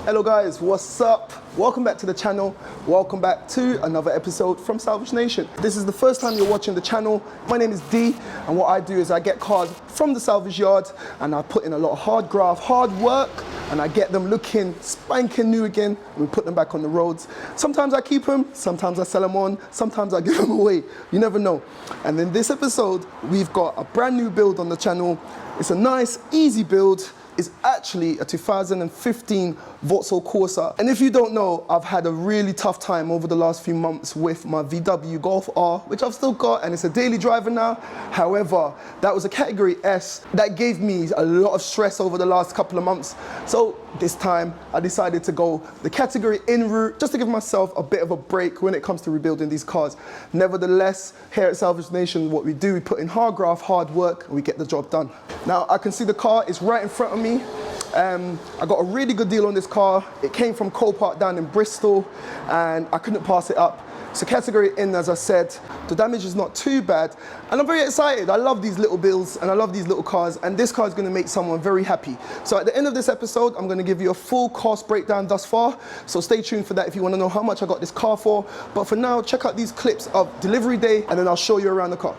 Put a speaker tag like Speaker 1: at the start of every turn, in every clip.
Speaker 1: Hello guys, what's up? Welcome back to the channel. Welcome back to another episode from Salvage Nation. This is the first time you're watching the channel. My name is D, and what I do is I get cars from the salvage yard and I put in a lot of hard graft, hard work, and I get them looking spanking new again, and we put them back on the roads. Sometimes I keep them, sometimes I sell them on, sometimes I give them away. You never know. And in this episode, we've got a brand new build on the channel. It's a nice, easy build. Is actually a 2015 Vauxhall Corsa. And if you don't know, I've had a really tough time over the last few months with my VW Golf R, which I've still got, and it's a daily driver now. However, that was a category S that gave me a lot of stress over the last couple of months. So this time I decided to go the category N route, just to give myself a bit of a break when it comes to rebuilding these cars. Nevertheless, here at Salvage Nation, what we do, we put in hard graft, hard work, and we get the job done. Now I can see the car is right in front of me. I got a really good deal on this car. It came from Copart down in Bristol, and I couldn't pass it up. So category N, as I said, the damage is not too bad, and I'm very excited. I love these little builds and I love these little cars, and this car is going to make someone very happy. So at the end of this episode, I'm going to give you a full cost breakdown thus far, so stay tuned for that if you want to know how much I got this car for. But for now, check out these clips of delivery day, and then I'll show you around the car.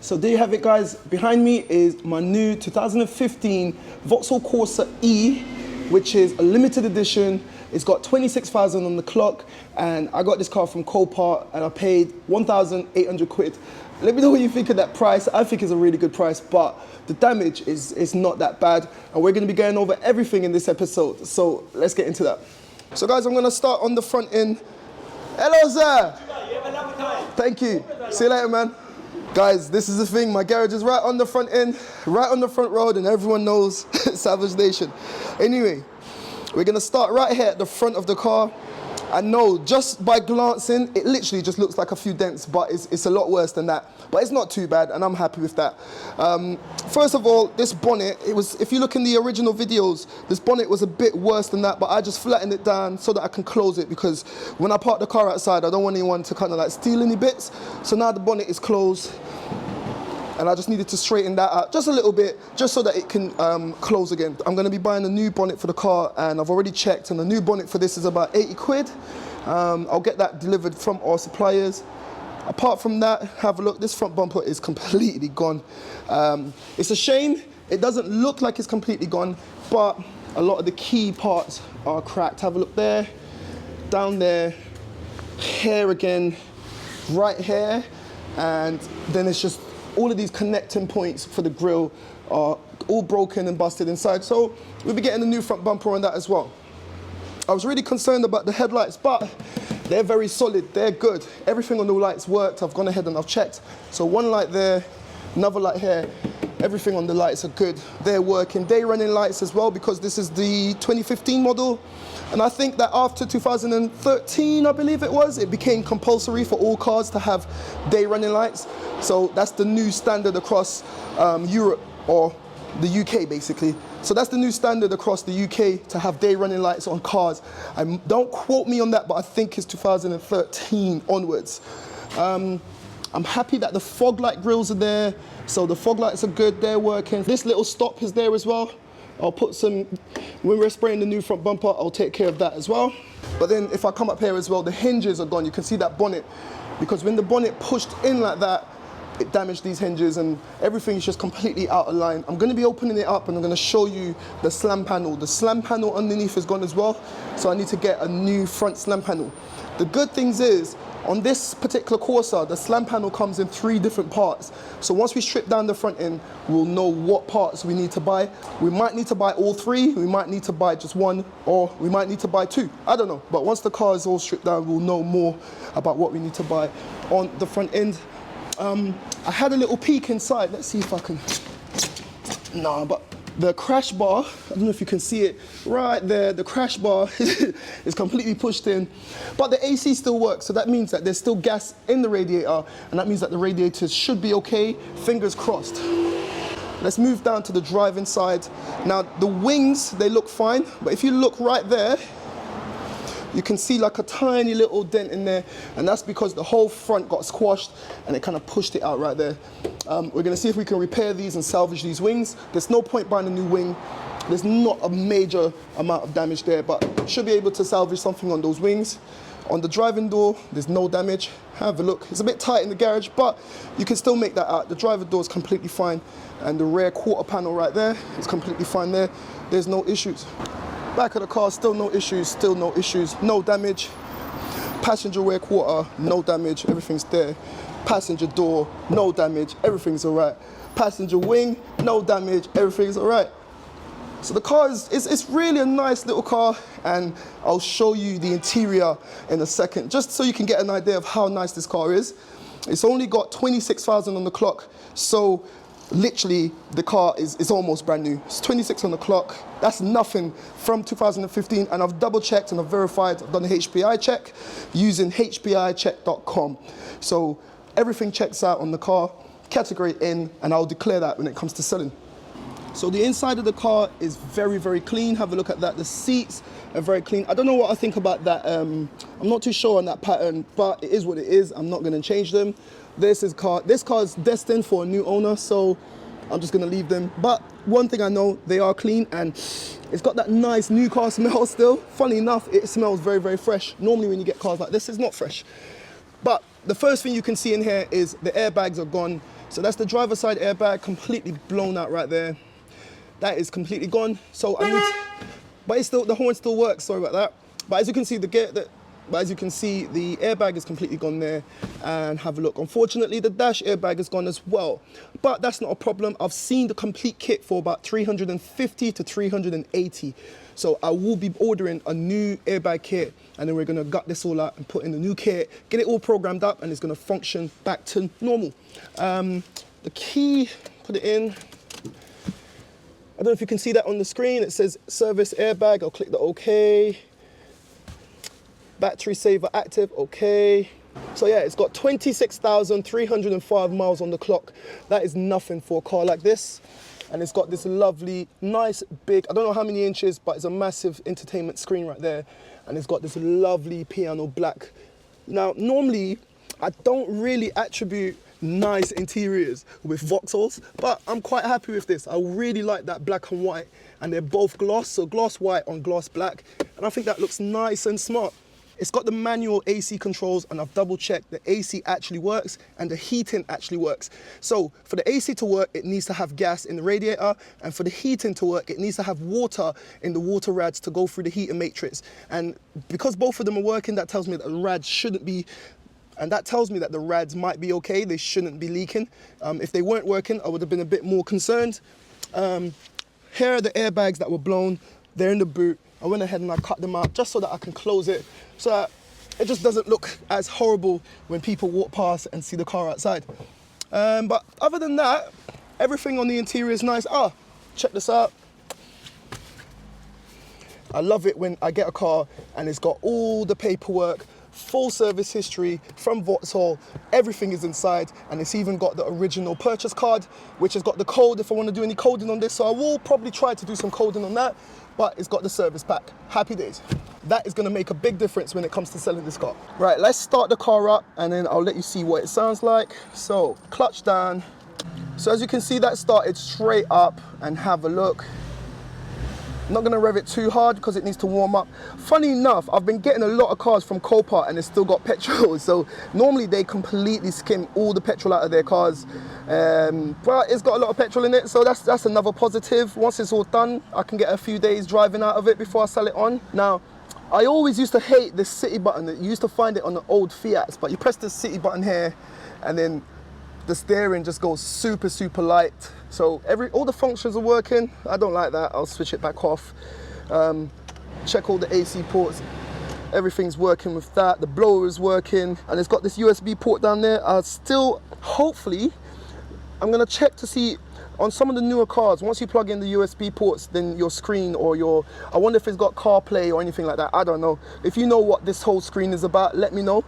Speaker 1: So there you have it, guys. Behind me is my new 2015 Vauxhall Corsa E, which is a limited edition. It's got 26,000 on the clock, and I got this car from Copart, and I paid 1,800 quid. Let me know what you think of that price. I think it's a really good price, but the damage is not that bad, and we're gonna be going over everything in this episode. So let's get into that. So guys, I'm gonna start on the front end. Hello, sir. Thank you. See you later, man. Guys, this is the thing, my garage is right on the front end, right on the front road, and everyone knows Salvage Nation. Anyway, we're gonna start right here at the front of the car. I know, just by glancing, it literally just looks like a few dents, but it's a lot worse than that. But it's not too bad, and I'm happy with that. First of all, this bonnet, if you look in the original videos, this bonnet was a bit worse than that, but I just flattened it down so that I can close it, because when I park the car outside, I don't want anyone to kind of like steal any bits. So now the bonnet is closed, and I just needed to straighten that out just a little bit, just so that it can close again. I'm gonna be buying a new bonnet for the car, and I've already checked, and the new bonnet for this is about 80 quid. I'll get that delivered from our suppliers. Apart from that, have a look, this front bumper is completely gone. It's a shame, it doesn't look like it's completely gone, but a lot of the key parts are cracked. Have a look there, down there, here again, right here, and then it's just all of these connecting points for the grille are all broken and busted inside. So we'll be getting a new front bumper on that as well. I was really concerned about the headlights, but they're very solid, they're good. Everything on the lights worked. I've gone ahead and I've checked. So one light there, another light here, everything on the lights are good. They're working. Day running lights as well, because this is the 2015 model. And I think that after 2013, I believe it was, it became compulsory for all cars to have day running lights. So that's the new standard across Europe, or the UK basically. So that's the new standard across the UK, to have day running lights on cars. Don't quote me on that, but I think it's 2013 onwards. I'm happy that the fog light grills are there. So the fog lights are good, they're working. This little stop is there as well. I'll put some, when we're spraying the new front bumper, I'll take care of that as well. But then if I come up here as well, the hinges are gone. You can see that bonnet, because when the bonnet pushed in like that, it damaged these hinges and everything is just completely out of line. I'm going to be opening it up and I'm going to show you the slam panel. The slam panel underneath is gone as well, so I need to get a new front slam panel. The good things is, on this particular Corsa, the slam panel comes in 3 different parts. So once we strip down the front end, we'll know what parts we need to buy. We might need to buy all 3, we might need to buy just 1, or we might need to buy 2. I don't know. But once the car is all stripped down, we'll know more about what we need to buy on the front end. I had a little peek inside. Let's see if I can. Nah, but the crash bar, I don't know if you can see it right there, the crash bar is completely pushed in, but the AC still works, so that means that there's still gas in the radiator, and that means that the radiator should be okay, fingers crossed. Let's move down to the driving side. Now, the wings, they look fine, but if you look right there, you can see like a tiny little dent in there, and that's because the whole front got squashed and it kind of pushed it out right there. We're gonna see if we can repair these and salvage these wings. There's no point buying a new wing. There's not a major amount of damage there, but should be able to salvage something on those wings. On the driving door, there's no damage. Have a look. It's a bit tight in the garage, but you can still make that out. The driver door is completely fine, and the rear quarter panel right there is completely fine there. There's no issues. Back of the car, still no issues, no damage. Passenger rear quarter, no damage, everything's there. Passenger door, no damage, everything's all right. Passenger wing, no damage, everything's all right. So the car it's really a nice little car, and I'll show you the interior in a second, just so you can get an idea of how nice this car is. It's only got 26,000 on the clock, so literally the car is almost brand new. It's 26 on the clock. That's nothing from 2015, and I've double checked and I've verified. I've done a HPI check using hpicheck.com. So everything checks out on the car, category N, and I'll declare that when it comes to selling. So the inside of the car is very, very clean. Have a look at that. The seats are very clean. I don't know what I think about that. I'm not too sure on that pattern, but it is what it is. I'm not going to change them. This car is destined for a new owner, so I'm just going to leave them. But one thing I know, they are clean, and it's got that nice new car smell still. Funny enough, it smells very, very fresh. Normally when you get cars like this, it's not fresh. But the first thing you can see in here is the airbags are gone. So that's the driver's side airbag, completely blown out right there. That is completely gone. So but it's still, the horn still works. Sorry about that. But as you can see, the airbag is completely gone there. And have a look. Unfortunately, the dash airbag is gone as well. But that's not a problem. I've seen the complete kit for about 350 to 380. So I will be ordering a new airbag kit, and then we're gonna gut this all out and put in the new kit, get it all programmed up, and it's gonna function back to normal. The key, put it in. I don't know if you can see that on the screen. It says service airbag. I'll click the OK. Battery saver active, OK. So yeah, it's got 26,305 miles on the clock. That is nothing for a car like this. And it's got this lovely, nice, big, I don't know how many inches, but it's a massive entertainment screen right there. And it's got this lovely piano black. Now, normally, I don't really attribute nice interiors with Vauxhalls, but I'm quite happy with this. I really like that black and white, and they're both gloss, so gloss white on gloss black, and I think that looks nice and smart. It's got the manual AC controls, and I've double checked the AC actually works and the heating actually works. So for the AC to work, it needs to have gas in the radiator, and for the heating to work, it needs to have water in the water rads to go through the heater matrix. And because both of them are working, that tells me that the rads shouldn't be, and that tells me that the rads might be okay, they shouldn't be leaking. If they weren't working, I would have been a bit more concerned. Here are the airbags that were blown, they're in the boot. I went ahead and I cut them out just so that I can close it, so that it just doesn't look as horrible when people walk past and see the car outside. But other than that, everything on the interior is nice. Check this out. I love it when I get a car and it's got all the paperwork, full service history from Vauxhall, everything is inside, and it's even got the original purchase card, which has got the code if I want to do any coding on this, so I will probably try to do some coding on that, but it's got the service pack. Happy days. That is going to make a big difference when it comes to selling this car. Right, let's start the car up, and then I'll let you see what it sounds like. So, clutch down. So as you can see, that started straight up, and have a look. I'm not gonna rev it too hard because it needs to warm up. Funny enough, I've been getting a lot of cars from Copart and it's still got petrol. So normally they completely skim all the petrol out of their cars. But it's got a lot of petrol in it, so that's another positive. Once it's all done, I can get a few days driving out of it before I sell it on. Now, I always used to hate this city button. You used to find it on the old Fiats, but you press the city button here and then the steering just goes super, super light. So all the functions are working. I don't like that. I'll switch it back off. Check all the AC ports. Everything's working with that. The blower is working and it's got this USB port down there. Hopefully, I'm gonna check to see on some of the newer cars, once you plug in the USB ports, then your screen or I wonder if it's got CarPlay or anything like that. I don't know. If you know what this whole screen is about, let me know.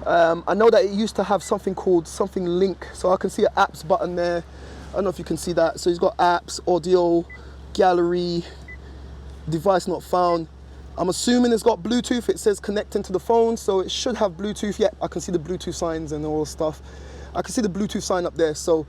Speaker 1: I know that it used to have something called something link. So I can see an apps button there. I don't know if you can see that. So it's got apps, audio, gallery, device not found. I'm assuming it's got Bluetooth. It says connecting to the phone, so it should have Bluetooth. Yeah, I can see the Bluetooth signs and all stuff. I can see the Bluetooth sign up there. So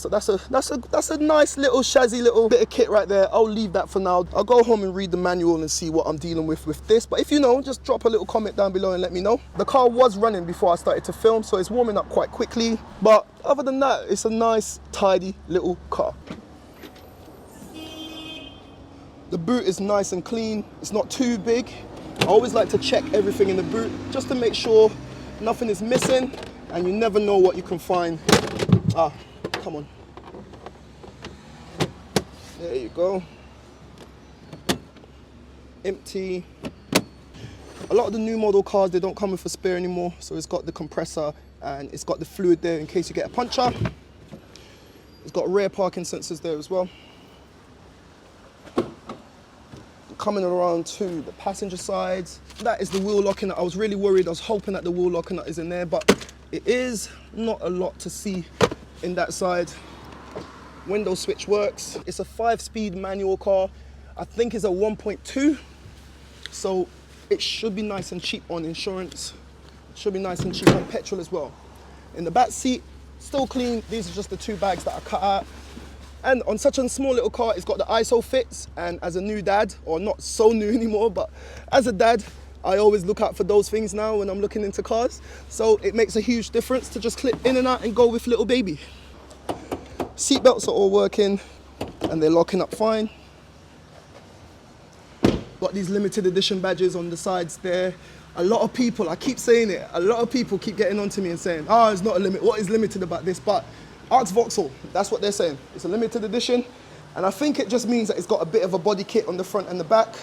Speaker 1: that's a nice little shazzy little bit of kit right there. I'll leave that for now. I'll go home and read the manual and see what I'm dealing with this. But if you know, just drop a little comment down below and let me know. The car was running before I started to film, so it's warming up quite quickly. But other than that, it's a nice, tidy little car. The boot is nice and clean. It's not too big. I always like to check everything in the boot just to make sure nothing is missing, and you never know what you can find. Ah, come on. There you go. Empty. A lot of the new model cars, they don't come with a spare anymore. So it's got the compressor and it's got the fluid there in case you get a puncture. It's got rear parking sensors there as well. Coming around to the passenger side, that is the wheel locking nut. I was really worried. I was hoping that the wheel locking nut is in there, but it is. Not a lot to see in that side. Window switch works. It's a 5-speed manual car. I think it's a 1.2, so it should be nice and cheap on insurance. Should be nice and cheap on petrol as well. In the back seat, still clean. These are just the 2 bags that I cut out. And on such a small little car, it's got the ISO fits. And as a new dad, or not so new anymore, but as a dad, I always look out for those things now when I'm looking into cars. So it makes a huge difference to just clip in and out and go with little baby. Seat belts are all working and they're locking up fine. Got these limited edition badges on the sides there. A lot of people, I keep saying it, a lot of people keep getting onto me and saying, oh, it's not a limit. What is limited about this? But ask Vauxhall, that's what they're saying. It's a limited edition. And I think it just means that it's got a bit of a body kit on the front and the back.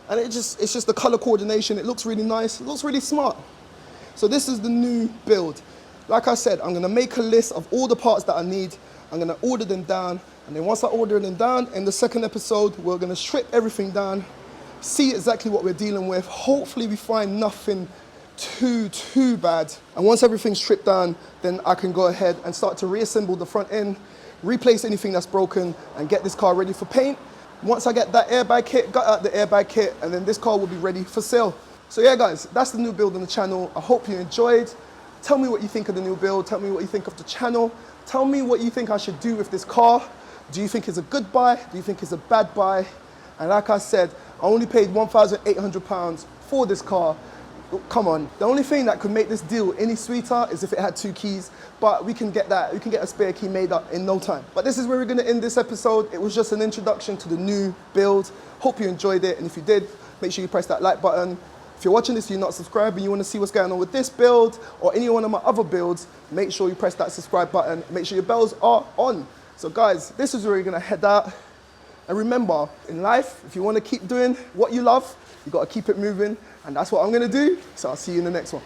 Speaker 1: And it's just the color coordination. It looks really nice. It looks really smart. So this is the new build. Like I said, I'm gonna make a list of all the parts that I need. I'm gonna order them down. And then once I order them down, in the second episode, we're gonna strip everything down, see exactly what we're dealing with. Hopefully we find nothing too bad. And once everything's stripped down, then I can go ahead and start to reassemble the front end, replace anything that's broken, and get this car ready for paint. Once I get that airbag kit, got out the airbag kit, and then this car will be ready for sale. So yeah guys, that's the new build on the channel. I hope you enjoyed. Tell me what you think of the new build. Tell me what you think of the channel. Tell me what you think I should do with this car. Do you think it's a good buy? Do you think it's a bad buy? And like I said, I only paid £1,800 for this car. Come on, the only thing that could make this deal any sweeter is if it had 2 keys, but we can get that, we can get a spare key made up in no time. But this is where we're gonna end this episode. It was just an introduction to the new build. Hope you enjoyed it, and if you did, make sure you press that like button. If you're watching this and you're not subscribed and you wanna see what's going on with this build or any one of my other builds, make sure you press that subscribe button. Make sure your bells are on. So guys, this is where you're gonna head out. And remember, in life, if you wanna keep doing what you love, you gotta keep it moving. And that's what I'm gonna do, so I'll see you in the next one.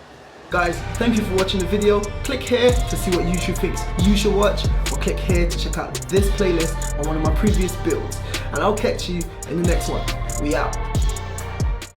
Speaker 1: Guys, thank you for watching the video. Click here to see what YouTube thinks you should watch, or click here to check out this playlist on one of my previous builds. And I'll catch you in the next one. We out.